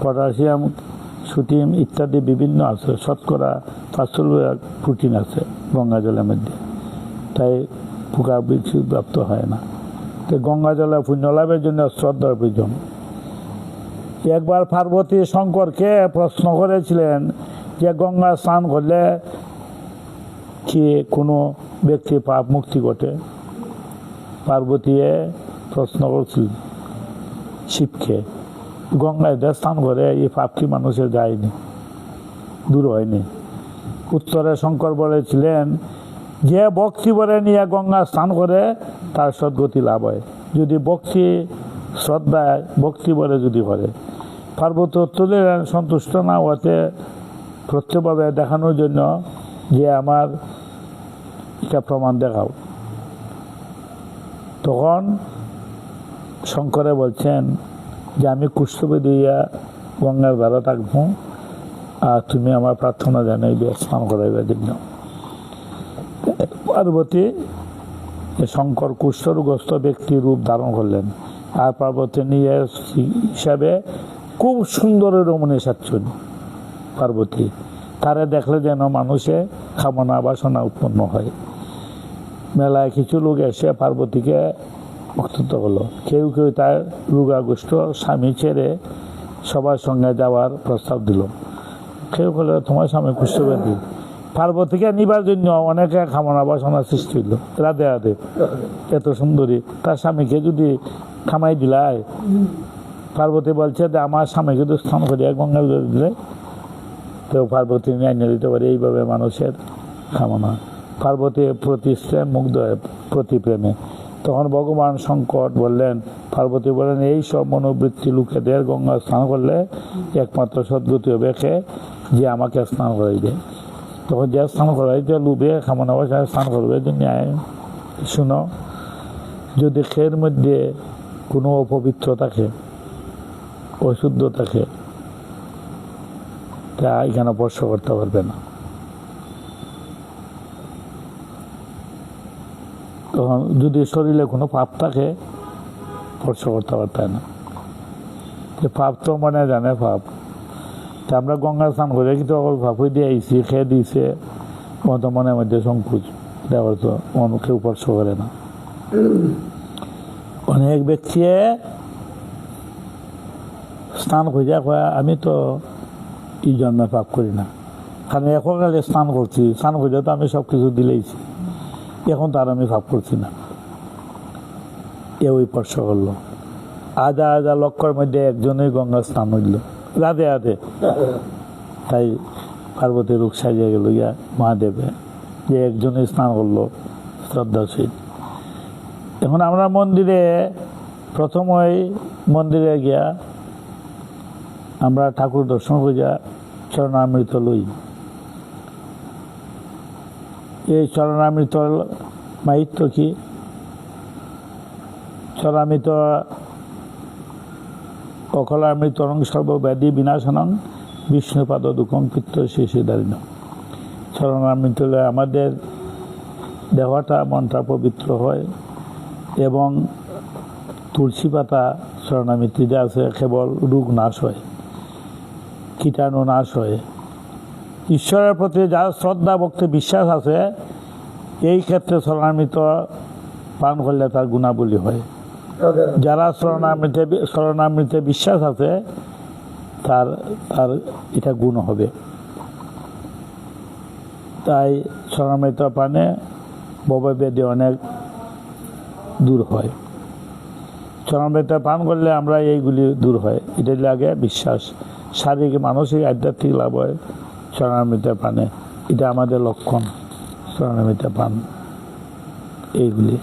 পটাশিয়াম, সোডিয়াম ইত্যাদি বিভিন্ন আছে, শতকরা 500 প্রোটিন আছে গঙ্গা জলের মধ্যে, তাই পোকা বিচ্ছু প্রাপ্ত হয় না। তো গঙ্গা জলে পুণ্য লাভের জন্য শ্রদ্ধার প্রয়োজন। একবার পার্বতী শঙ্করকে প্রশ্ন করেছিলেন যে গঙ্গা স্নান করলে কি কোনো ব্যক্তি পাপ মুক্তি ঘটে? পার্বতী প্রশ্ন করছিল শিবকে, গঙ্গায় স্নান করে এই পাপ কি মানুষের যায়নি, দূর হয়নি? উত্তরে শঙ্কর বলেছিলেন যে ভক্তি বলে নিয়ে গঙ্গা স্নান করে তার সদ্গতি লাভ হয়, যদি ভক্তি শ্রদ্ধায় ভক্তি বলে যদি করে। পার্বতী উত্তর দিলেন সন্তুষ্ট না হতে প্রত্যক্ষভাবে দেখানোর জন্য যে আমার এটা প্রমাণ দেখাও। তখন শঙ্করে বলছেন যে আমি কুষ্ঠবে দিয়া গঙ্গার ধারে থাকবো, আর তুমি আমার প্রার্থনা জানাইবে স্নান করাইবার জন্য। পার্বতী শঙ্কর কুষ্ঠরোগগ্রস্ত ব্যক্তি রূপ ধারণ করলেন, আর পার্বতী নিয়ে হিসাবে খুব সুন্দর রমণী সাচ্ছেন পার্বতী। তারে দেখলে যেন মানুষে কামনা বাসনা উৎপন্ন হয়। মেলায় কিছু লোক এসে পার্বতীকে বক্তৃতা করলো, কেউ কেউ তার রোগাগ্রস্ত স্বামী ছেড়ে সবার সঙ্গে যাওয়ার প্রস্তাব দিল। কেউ বলে তোমার স্বামী কুষ্ঠব্যাধি। পার্বতীকে নিবার জন্য অনেকে কামনা বাসনা সৃষ্টি হইল। রাধে রাধে, এত সুন্দরী তার স্বামীকে যদি খামাই দিলায়, পার্বতী বলছে যে আমার স্বামীকে তো স্নান করিয়া গঙ্গা দিলে কেউ পার্বতী নিয়ে এনে দিতে পারে। এইভাবে মানুষের কামনা। পার্বতী প্রতি মুগ্ধ হয় প্রতি প্রেমে। তখন ভগবান শঙ্কর বললেন, পার্বতী বলেন এই সব মনোবৃত্তি লোকেদের গঙ্গা স্নান করলে একমাত্র সদ্গতি হবে কে? যে আমাকে স্নান করাইবে। তখন যে স্নান করাইতে লোভে কামনা বাসনায় স্নান করবে দুনিয়ায়। শুনো, যদি খের মধ্যে কোনো অপবিত্র থাকে, অশুদ্ধ থাকে, তা এখানে স্পর্শ করতে পারবে না। তখন যদি শরীরে কোনো পাপ থাকে স্পর্শ করতে পারতে না। যে পাপ তো মনে জানে পাপ, তা আমরা গঙ্গা স্নান করে কিন্তু পাপ দিয়ে আইসি, খেয়ে দিয়েছে, তো মনের মধ্যে সংকোচ দেওয়ার তো কেউ স্পর্শ করে না। অনেক ব্যক্তি স্নান করিয়া কয়া আমি তো এই জন্মে পাপ করি না, কারণ এখনকালে স্নান করছি, স্নান করিয়া তো আমি সব কিছু দিলেইছি, এখন তো আর আমি পাপ করছি না। ওই স্পর্শ করলো। আধা আধা লক্ষর মধ্যে একজনই গঙ্গা স্নান হইল রাধে রাধে। তাই পার্বতী রূপ সাজিয়ে গেল গিয়া মহাদেবে, যে একজনই স্নান করলো শ্রদ্ধাশীল। এখন আমরা মন্দিরে প্রথম ওই মন্দিরে গিয়া আমরা ঠাকুর দর্শন করিয়া চরণামৃত লই। এই চরণামৃত মাহিত্য কি? চরণামৃত অকলামৃতরং সর্বব্যাধি বিনাশনং বিষ্ণুপাদ দুঃখং কৃত্য শিশিদারিণ। চরণামৃত আমাদের দেহটা মনটা পবিত্র হয়, এবং তুলসী পাতা চরণামৃতিতে আছে কেবল রোগ নাশ হয়, কীটাণু নাশ হয়। ঈশ্বরের প্রতি যার শ্রদ্ধা ভক্তি বিশ্বাস আছে, এই ক্ষেত্রে চরণামৃত পান করলে তার গুণাবলী হয়। যারা চরণামৃতে বিশ্বাস আছে তার তার এটা গুণ হবে। তাই চরণামৃত পানে ভবব্যাধি অনেক দূর হয়। চরণামৃত পান করলে আমরা এইগুলি দূর হয়, এটা লাগে বিশ্বাস। শারীরিক মানসিক আধ্যাত্মিক লাভ হয় চরণামৃত পানে, এটা আমাদের লক্ষণ। চরণামৃত পান এইগুলি।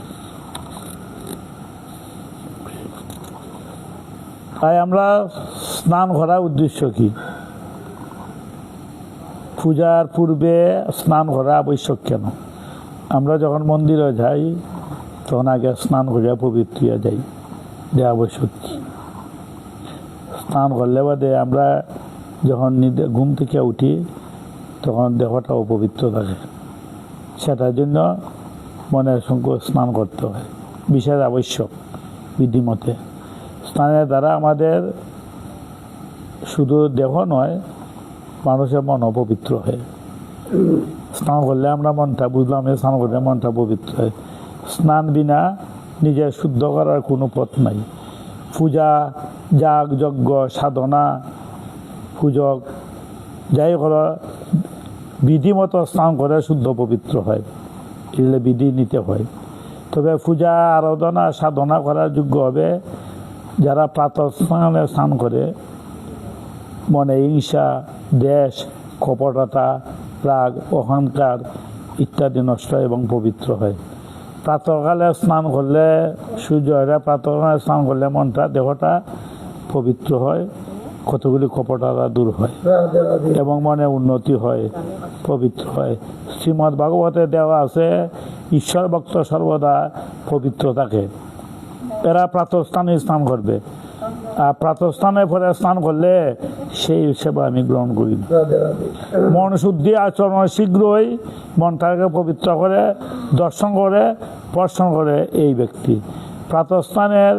তাই আমরা স্নান করার উদ্দেশ্য কি? পূজার পূর্বে স্নান করা আবশ্যক কেন? আমরা যখন মন্দিরে যাই তখন আগে স্নান করিয়া পবিত্র হইয়া যাই, যে আবশ্যক। স্নান করলে বাদে আমরা যখন ঘুম থেকে উঠি তখন দেহটাও পবিত্র থাকে, সেটার জন্য মনের সঙ্গে স্নান করতে হয়, বিশেষ আবশ্যক বিধিমতে। স্নানের দ্বারা আমাদের শুধু দেহ নয়, মানুষের মনও পবিত্র হয়। স্নান করলে আমরা মনটা বুঝলাম, স্নান করলে মনটা পবিত্র হয়। স্নান বিনা নিজের শুদ্ধ করার কোনো পথ নাই। পূজা, যাগ, যজ্ঞ, সাধনা, পূজক যাই করো, বিধিমতো স্নান করে শুদ্ধ পবিত্র হয়, এগুলো বিধি নিতে হয়। তবে পূজা, আরাধনা, সাধনা করার যোগ্য হবে যারা প্রাতঃস্নানে স্নান করে মনে হিংসা, দেশ, কপটতা, রাগ, অহংকার ইত্যাদি নষ্ট এবং পবিত্র হয়। প্রাতঃকালে স্নান করলে সূর্যরা প্রাতঃকালে স্নান করলে মনটা, দেহটা পবিত্র হয়, কতগুলি কপটতা দূর হয় এবং মনে উন্নতি হয়, পবিত্র হয়। শ্রীমদ্ ভাগবতে দেওয়া আছে ঈশ্বর ভক্ত সর্বদা পবিত্র থাকে। এরা প্রাতঃস্থানে স্নান করবে, আর প্রাতঃস্থানে পরে স্নান করলে সেই সেবা আমি গ্রহণ করি না। মন শুদ্ধি আচরণ শীঘ্রই মনটাকে পবিত্র করে, দর্শন করে, স্পর্শন করে এই ব্যক্তি। প্রাতঃস্থানের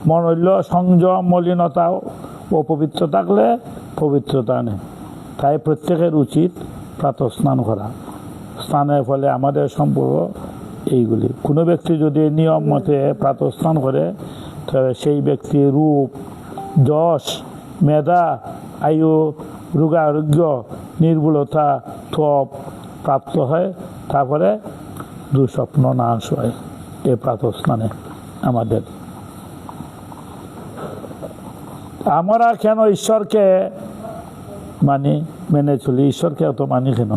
মন হইল সংযম, মলিনতা ও পবিত্র থাকলে পবিত্রতা নেই। তাই প্রত্যেকের উচিত প্রাতঃস্নান করা। স্নানের ফলে আমাদের সম্পর্ক এইগুলি। কোনো ব্যক্তি যদি নিয়ম মতে প্রাতঃস্নান করে তবে সেই ব্যক্তির রূপ, যশ, মেধা, আয়ু, রোগারোগ্য, নির্ভুলতা সব প্রাপ্ত হয়। তারপরে দুঃস্বপ্ন নাশ হয় এই প্রাতঃস্নানে আমাদের। আমরা কেন ঈশ্বরকে মানি, মেনে চলি? ঈশ্বরকে এত মানি কেন?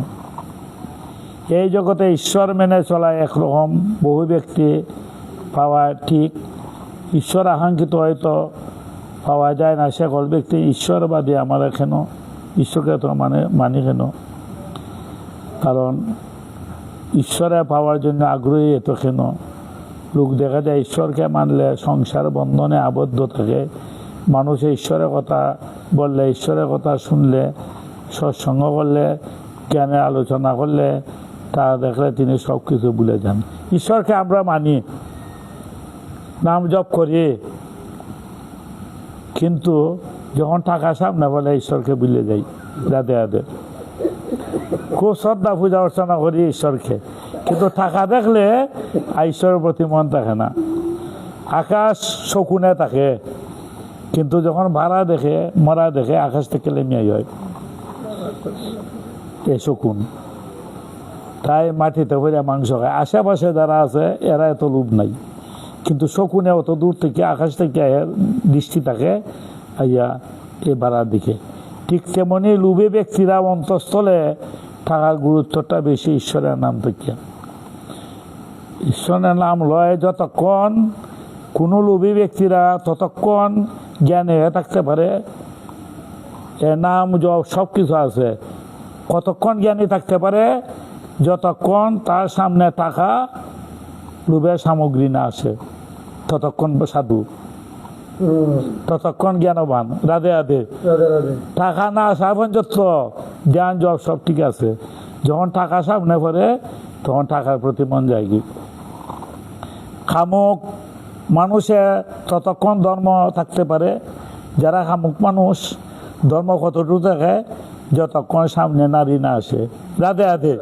এই জগতে ঈশ্বর মেনে চলা একরকম, বহু ব্যক্তি পাওয়া ঠিক, ঈশ্বর আকাঙ্ক্ষিত হয়তো পাওয়া যায় না। সকল ব্যক্তি ঈশ্বরবাদী আমরা কেন? ঈশ্বরকে এত মানি কেন? কারণ ঈশ্বরে পাওয়ার জন্য আগ্রহী এত কেন? লোক দেখা যায় ঈশ্বরকে মানলে সংসার বন্ধনে আবদ্ধ থাকে। মানুষে ঈশ্বরের কথা বললে, ঈশ্বরের কথা শুনলে সৎসঙ্গ করলে, জ্ঞানের আলোচনা করলে, তা দেখলে তিনি সব কিছু ভুলে যান। ঈশ্বরকে আমরা মানি, নাম জপ করি, কিন্তু যখন টাকা সামনে বলে ঈশ্বরকে ভুলে যাই। রাধে রাধে। খুব শ্রদ্ধা পূজা অর্চনা করি ঈশ্বরকে, কিন্তু টাকা দেখলে ঈশ্বরের প্রতি মন থাকে না। আকাশ শকুনে থাকে, কিন্তু যখন ভাড়া দেখে, মরা দেখে, আকাশ থেকে লেমিয়াই হয় এই শকুন। তাই মাটিতে ভরে মাংস খায়। আশেপাশে যারা আছে এরা এত লোভ নাই, কিন্তু শকুনে অত দূর থেকে, আকাশ থেকে দৃষ্টি থাকে আইয়া এ ভাড়ার দিকে। ঠিক তেমনি লোভী ব্যক্তিরা অন্তঃস্থলে থাকার গুরুত্বটা বেশি ঈশ্বরের নাম থেকে। ঈশ্বরের নাম লয় যতক্ষণ, কোনো লোভী ব্যক্তিরা ততক্ষণ জ্ঞানে থাকতে পারে, এর নাম সব কিছু আছে। কতক্ষণ জ্ঞানী থাকতে পারে? যতক্ষণ তার সামনে টাকা লোভের সামগ্রী না আসে, ততক্ষণ সাধু, ততক্ষণ জ্ঞানবান। রাধে রাধে। টাকা না আসা পর্যন্ত জ্ঞান জব সব ঠিক আছে। যখন টাকা সামনে পড়ে তখন টাকার প্রতি মন যায় কি। খামুক মানুষে ততক্ষণ ধর্ম থাকতে পারে। যারা খামুক মানুষ, ধর্ম কতটুকু থাকে? যতক্ষণ সামনে নারী না আসে। রাধে রাধে।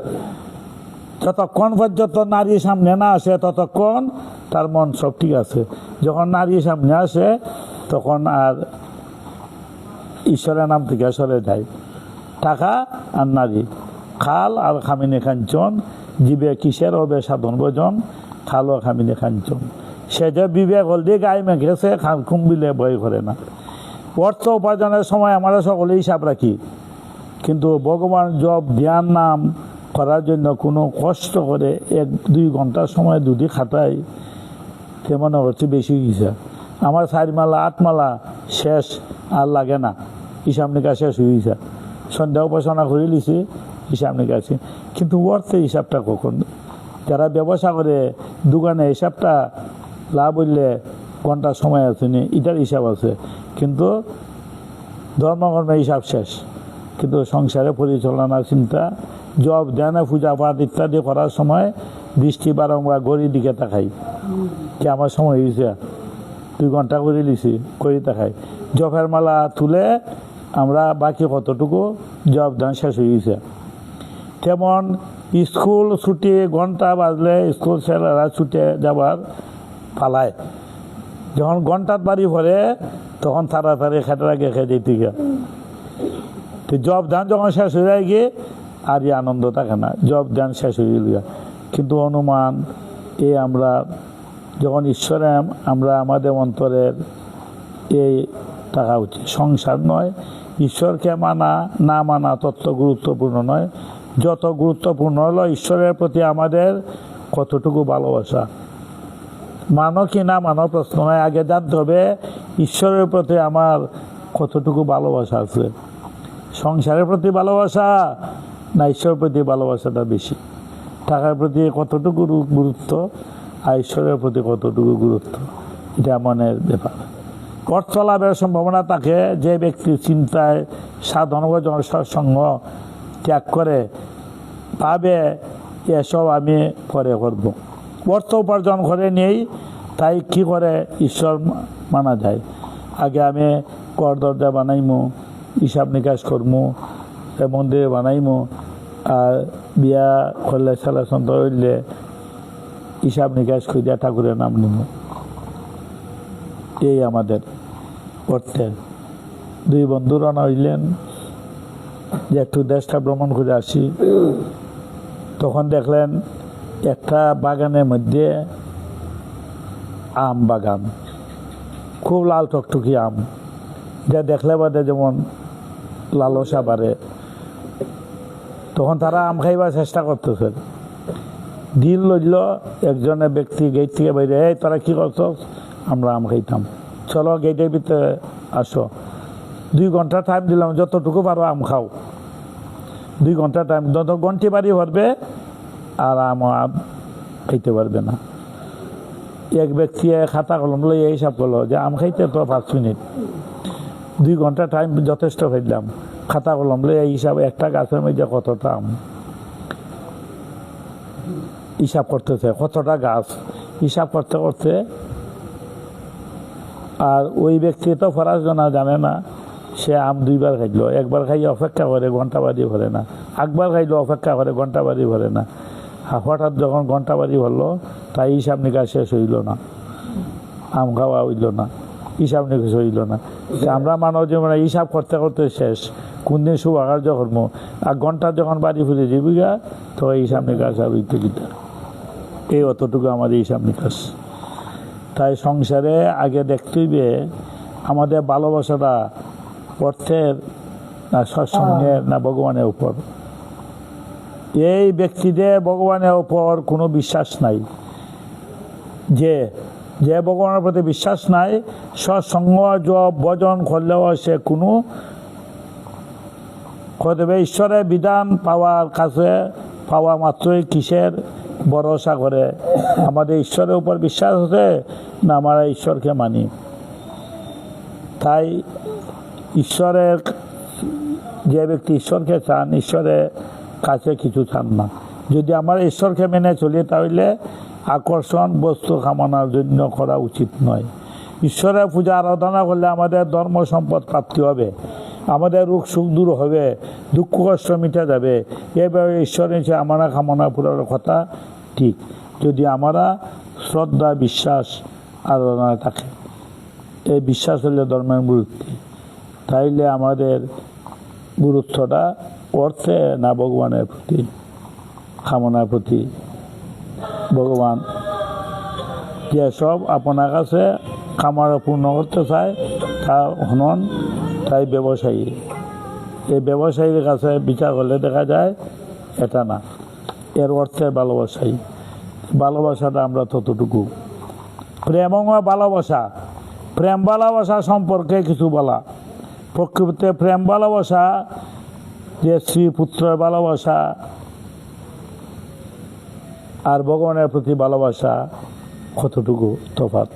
যতক্ষণ পর্যন্ত নারী সামনে না আসে ততক্ষণ তার মন সব ঠিক আছে। যখন নারী সামনে আসে তখন আর ঈশ্বরের নাম থেকে সরে যায়। টাকা আর নারী, খাল আর খামিনে কাঞ্চন, জীবে কিসের হবে সাধন ভজন, খাল ও খামিনে কাঞ্চন। সে যে বিবেক হলদি গায়ে মেঘেছে, খাল কুম্বিলে ভয় করে না। অর্থ উপার্জনের সময় আমরা সকলে হিসাব রাখি, কিন্তু ভগবান জপ ধ্যান নাম করার জন্য কোনো কষ্ট করে 1-2 ঘন্টার সময় যদি খাটাই, তে মনে হচ্ছে বেশি গেছে। আমার 4 মালা 8 মালা শেষ, আর লাগে না, হিসাব নিকাশ শেষ হয়ে গেছে। সন্ধ্যা উপাসনা করে লিছি, হিসাব নিকাশি, কিন্তু অর্থে হিসাবটা কখন? যারা ব্যবসা করে দোকানে হিসাবটা লাভ হইলে ঘন্টার সময় আছে নি, এটার হিসাব আছে, কিন্তু ধর্মকর্মে হিসাব শেষ। কিন্তু সংসারে পরিচালনা চিন্তা, জব ধ্যানে পূজা পাঠ ইত্যাদি করার সময় দৃষ্টি বারংবার ঘড়ির দিকে তাকাই, কি আমার সময় হয়েছে, 2 ঘন্টা করে লিছি, করি তাকাই। জপের মালা তুলে আমরা বাকি কতটুকু জব ধ্যান শেষ হয়ে গেছে। তেমন স্কুল ছুটি ঘন্টা বাজলে স্কুল ছেলেরা ছুটে যাবার পালায়, যখন ঘন্টার বাড়ি ভরে তখন তাড়াতাড়ি খেটার আগে খেয়ে যেতে গিয়ে। তো জব ধ্যান যখন শেষ হয়ে যায় গিয়ে আর এই আনন্দ থাকে না, জব ধ্যান শেষ হয়ে গেল। কিন্তু অনুমান আমরা যখন ঈশ্বরে আমরা আমাদের অন্তরের এই থাকা উচিত। সংসার নয়, ঈশ্বরকে মানা না মানা তত গুরুত্বপূর্ণ নয়। যত গুরুত্বপূর্ণ হলো ঈশ্বরের প্রতি আমাদের কতটুকু ভালোবাসা। মানো কি না মানো প্রশ্ন নয়, আগে জানতে হবে ঈশ্বরের প্রতি আমার কতটুকু ভালোবাসা আছে। সংসারের প্রতি ভালোবাসা না ঈশ্বরের প্রতি ভালোবাসাটা বেশি? টাকার প্রতি কতটুকু গুরুত্ব আর ঈশ্বরের প্রতি কতটুকু গুরুত্ব, এটা মনের ব্যাপার। অর্থ লাভের সম্ভাবনা থাকে যে ব্যক্তি চিন্তায় সাধন ভজন সৎসঙ্গ ত্যাগ করে, ভাবে এসব আমি পরে করব। অর্থ উপার্জন করে নেই, তাই কি করে ঈশ্বর মানা যায়? আগে আমি কর দরজা বানাইমু, হিসাব নিকাশ করমু, মন্দিরে বানাইমু, আর বিয়া করলে ছেলে সন্তান হইলে হিসাব নিকাশ করিয়া ঠাকুরের নাম নিমু। এই আমাদের অর্থের। 2 বন্ধু রওনা হইলেন যে একটু দেশটা ভ্রমণ করে আসি। তখন দেখলেন একটা বাগানের মধ্যে আম বাগান, খুব লাল টকটকি আম, যা দেখলে বাদে যেমন লালসা বাড়ে। তখন তারা আম খাইবার চেষ্টা করতেছে। দিল লইল একজনের ব্যক্তি গেট থেকে বাইরে, এই তারা কি করছ? আমরা আম খাইতাম, চলো গেটের ভিতরে আসো। 2 ঘন্টা টাইম দিলাম, যতটুকু পারো আম খাও। 2 ঘন্টা টাইম, যত ঘন্টি বাড়ি ভরবে আর আম খাইতে পারবে না। এক ব্যক্তি খাতা কলম লই হিসাব করলো যে আম খাইতে তো 5 মিনিট, 2 ঘন্টা টাইম যথেষ্ট খাইলাম। খাতা কলম লই এই হিসাবে একটা গাছের মধ্যে কতটা আম হিসাব করতেছে, কতটা গাছ হিসাব করতে করতে। আর ওই ব্যক্তি তো ফরাসজনা জানে না, সে আম 2বার খাইল, একবার খাইয়ে অপেক্ষা করে ঘন্টা বাড়ি ভরে না, একবার খাইলো অপেক্ষা করে ঘন্টা বাড়ি ভরে না। হঠাৎ যখন ঘন্টা বাড়ি ভরলো, তাই হিসাব নিকাশ শেষ হইল না, আম খাওয়া হইল না, হিসাব নিকাশ হইল না। আমরা মানব জীবনে হিসাব করতে করতে শেষ, কোন দিন শুভ কার্য কর্ম, আর ঘন্টা যখন বাড়ি ফিরে জীবিকা, তো হিসাব নিকাশ আর হইতে গীতা। এই অতটুকু আমাদের হিসাব নিকাশ। তাই সংসারে আগে দেখতে হবে আমাদের ভালোবাসাটা অর্থের না সৎসঙ্গের না ভগবানের উপর। এই ব্যক্তিদের ভগবানের উপর কোনো বিশ্বাস নাই, যে যে ভগবানের প্রতি বিশ্বাস নাই, সৎসঙ্গ জপ ভজন করলেও সে কোনো দেবে ঈশ্বরের বিধান পাওয়ার কাছে পাওয়া মাত্রই কিসের ভরসা করে, আমাদের ঈশ্বরের উপর বিশ্বাস আছে না আমরা ঈশ্বরকে মানি। তাই ঈশ্বরের যে ব্যক্তি ঈশ্বরকে চান, ঈশ্বরের কাছে কিছু চান না। যদি আমরা ঈশ্বরকে মেনে চলি, তাহলে আকর্ষণ বস্তু কামনার জন্য করা উচিত নয়। ঈশ্বরের পূজা আরাধনা করলে আমাদের ধর্ম সম্পদ প্রাপ্তি হবে, আমাদের রোগ সুখ দূর হবে, দুঃখ কষ্ট মিটে যাবে। এভাবে ঈশ্বরের নিচে আমরা কামনা পুরার কথা ঠিক, যদি আমরা শ্রদ্ধা বিশ্বাস আরাধনায় থাকে। এই বিশ্বাস হলে ধর্মের গুরুত্ব। তাইলে আমাদের গুরুত্বটা অর্থে না ভগবানের প্রতি, কামনার প্রতি। ভগবান যেসব আপনার কাছে কামনা পূর্ণ করতে চায় তা হনন, তাই ব্যবসায়ী। এই ব্যবসায়ীর কাছে বিচার করলে দেখা যায় এটা না, এর অর্থে ভালোবাসাই। ভালোবাসাটা আমরা ততটুকু। প্রেম ভালোবাসা, প্রেম ভালোবাসা সম্পর্কে কিছু বলা। প্রকৃতিতে প্রেম ভালোবাসা যে স্ত্রী পুত্রের ভালোবাসা আর ভগবানের প্রতি ভালোবাসা কতটুকু তফাৎ।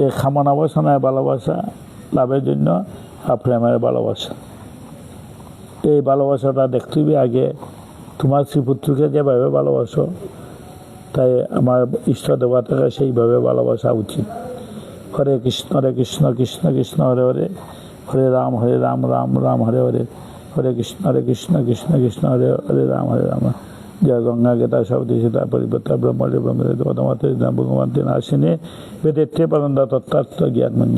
এ কামনা বাসনায় ভালোবাসা লাভের জন্য আর প্রেমের ভালোবাসা। এই ভালোবাসাটা দেখতে হবে আগে তোমার শ্রীপুত্রকে যেভাবে ভালোবাসো, তাই আমার ইষ্ট দেবতাকে সেইভাবে ভালোবাসা উচিত। হরে কৃষ্ণ কৃষ্ণ কৃষ্ণ হরে হরে, হরে রাম রাম রাম হরে হরে, হরে কৃষ্ণ কৃষ্ণ কৃষ্ণ হরে হরে রাম। জয় গঙ্গা গীতা সবদি সীতা পরিবর্তা ব্রহ্মে ব্রহ্মে ভগবান আসিনে বেদে পরন্দা তত্ত্বার্থ জ্ঞান মন্দির।